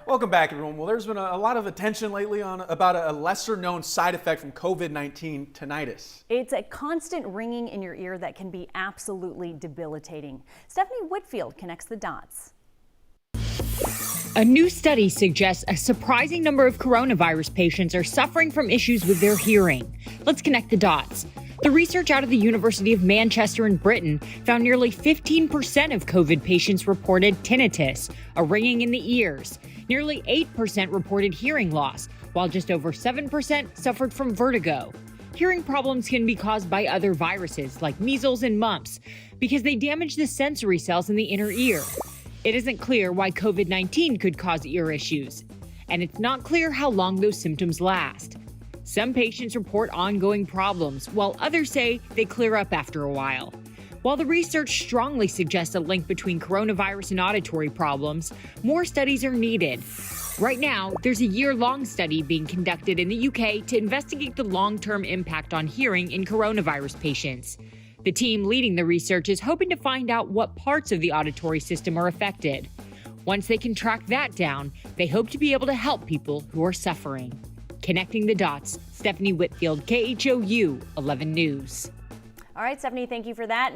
Welcome back, everyone. Well, there's been a lot of attention lately on about a lesser-known side effect from COVID-19, tinnitus. It's a constant ringing in your ear that can be absolutely debilitating. Stephanie Whitfield connects the dots. A new study suggests a surprising number of coronavirus patients are suffering from issues with their hearing. Let's connect the dots. The research out of the University of Manchester in Britain found nearly 15% of COVID patients reported tinnitus, a ringing in the ears. Nearly 8% reported hearing loss, while just over 7% suffered from vertigo. Hearing problems can be caused by other viruses like measles and mumps because they damage the sensory cells in the inner ear. It isn't clear why COVID-19 could cause ear issues, and it's not clear how long those symptoms last. Some patients report ongoing problems, while others say they clear up after a while. While the research strongly suggests a link between coronavirus and auditory problems, more studies are needed. Right now, there's a year-long study being conducted in the UK to investigate the long-term impact on hearing in coronavirus patients. The team leading the research is hoping to find out what parts of the auditory system are affected. Once they can track that down, they hope to be able to help people who are suffering. Connecting the dots, Stephanie Whitfield, KHOU 11 News. All right, Stephanie, thank you for that.